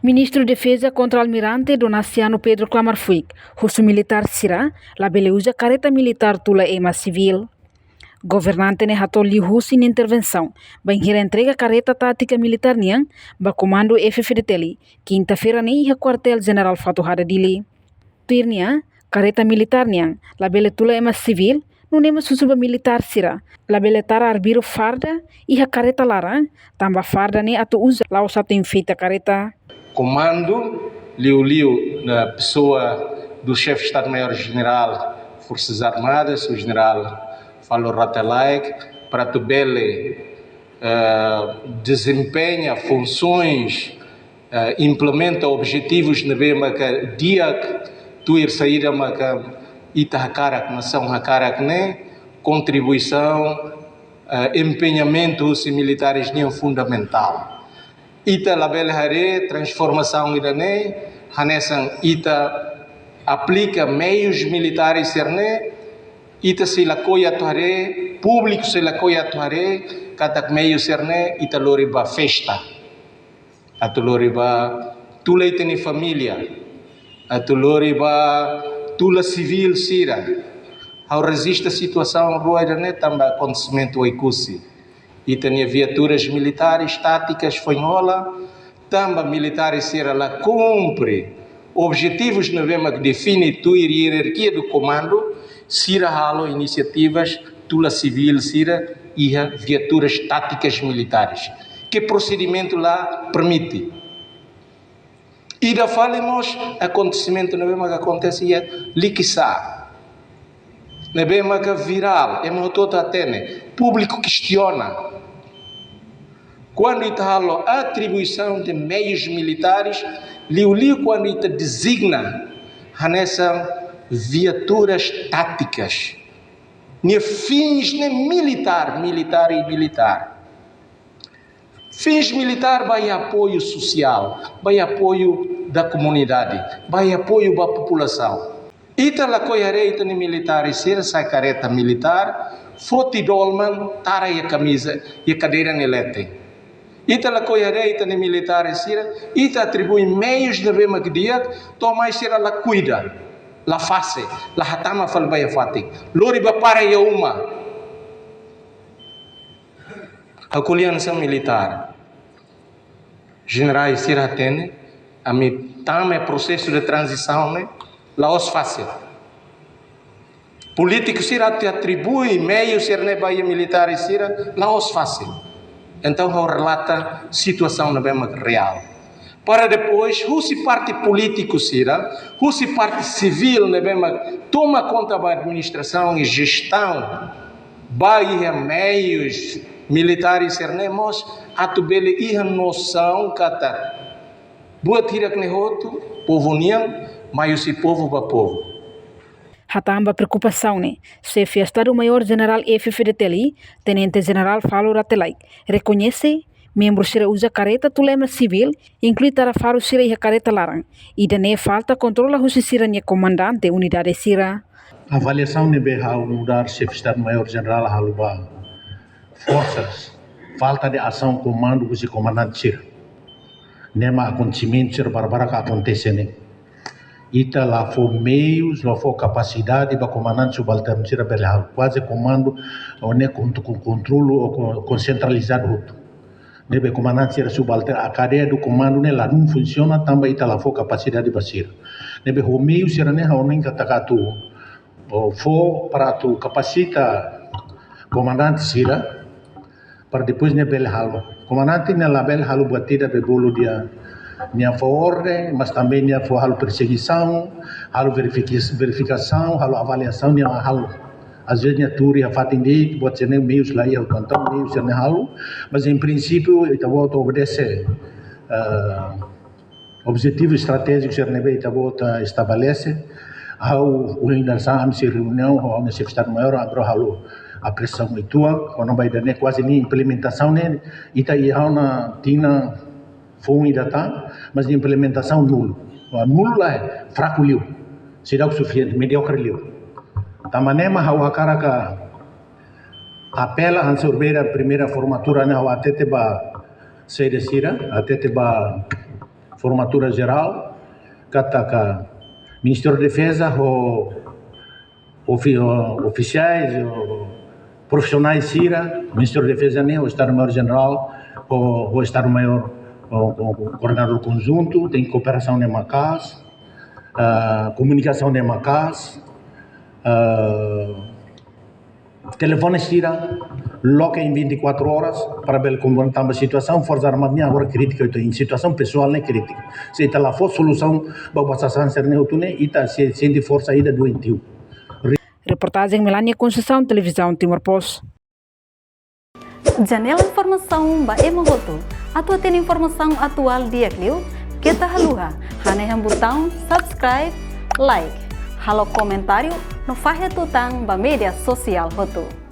Ministro de Defesa Contra-Almirante Donaciano Pedro Klamarfuik, russo militar Sira, labele usa careta militar tula ema civil. Governante ne hatoli russo in intervenção, banheira entrega careta tática militar niang, ba comando FFDTL, quinta-feira nem ia quartel General Fatuhada Dili. Tirnia, careta militar niang, labele tula ema civil, no nema susuba militar Sira, labele tara arbiro farda, ia careta larang, tamba farda ne atu usa lao satu enfeita careta. Comando Liu na pessoa do chefe de Estado-Maior-General Forças Armadas, o general Falo Ratalaik, para Tubele desempenha funções, implementa objetivos na mesma dia que tu ir sair a Itahakarak, nação Hakarak, né? Contribuição, empenhamento dos militares é fundamental. Ita label hare transformação irane hanesan ita aplica meios militares serne ita se lakoya tuhare público se lakoya tuhare katak meio serne ita loriba festa atu loriba tula iteni família atu loriba tula civil sira ao resiste a situação rua irane tamba acontecimento oikusi. E tinha viaturas militares táticas fanhola, também militares será lá cumpre objetivos na vema que define a hierarquia do comando, será halo iniciativas tula civil será e viaturas táticas militares. Que procedimento lá permite? E da falemos acontecimento na vema que acontece é liquissar. Na vema que viral, é motor atene, público questiona. Quando está a atribuição de meios militares, liu quando está designa nessa viaturas táticas, nem fins nem militar. Fins militar vai apoio social, vai apoio da comunidade, vai apoio da população. Ita la coiareita ni militar e ser sai careta militar, foti dolman tara e camisa e cadeira nelete. Ita la coiareita ni militar e ser, ita atribui meios de vema que dia, toma e ser la cuida, la face, la hatama fal baya fati. Lori ba para ya uma. A aliança militar. Generais ser atene, a mi tama processo de transição, né? Laos fácil. Políticos será te atribui meios ser ne baia militares será laos fácil. Então ao relata situação na bem real. Para depois, se parte político será, se parte civil na bem toma conta da administração e gestão, baia meios militares ser ne mos atubele e noção kata. Boa tira que ne roto, povo niang mas o povo para povo. Hatamba preocupação, né? Chefe Estado-Maior-General FFDTL, Tenente-General Falo Ratelaik, reconhece membros que usa careta tulema civil, inclui tarafaro sira e careta larang, e dane falta controla o sira ne comandante unidade sira. Avaliação nebe ao mudar chefe Estado-Maior-General haluba forças, falta de ação comando com o comandante sira. Nema acontecimento sira barbara que acontece, né? Ita lá for meios, lá for capacidade para comandante subalterno será belhal, quase comando ou nem com controle ou concentralizado outro. Nebe comandante será subalterno, a cadeia do comando né lá não funciona, também ita lá for capacidade para ser. Nebe o meio será né ou nem catacatu, ou for para tu capacita comandante será para depois né belhal. Comandante né lá belhal batida be bolo dia nia ordem, mas também nia halo perseguição, halo verificação, halo avaliação, nia halo. Às vezes nia turi a fatindi, pode ser nem meios lá e o cantão meios ser halo, mas em princípio ita volta obedece objetivo estratégico ser nebe ita volta estabelece, ao organização se reunião, ao chefe Estado-Maior abro halo a pressão itua, quando vai dar quase nem implementação né, ita ia na tina foi data, mas de implementação nulo. Nulo lá é fraco liu, será o suficiente, mediocre liu. Tamanema hau hakara ka apela han surbeira a primeira formatura na hau atete ba sede sira, atete ba formatura geral, kata Ministério da Defesa, oficiais, profissionais CIRA, Ministério da Defesa, o Estado-Maior-General, o Estado-Maior, o coordenador conjunto, tem cooperação de Macas, comunicação de Macas, telefone CIRA, loca em 24 horas, para ver como está a situação, Força Armada agora crítica, em situação pessoal não é crítica. Se está lá for solução, vai passar a ser neutune, e está sendo força ainda doentio. Reportagem Melania Conceição, Televisão Timor-Poste. Janela Informação ba Emogoto. Atua tem informação atual dia Clio. Kita haluha, haneham botão subscribe, like, halo comentário no Fahia Tutang ba media sosial Hoto.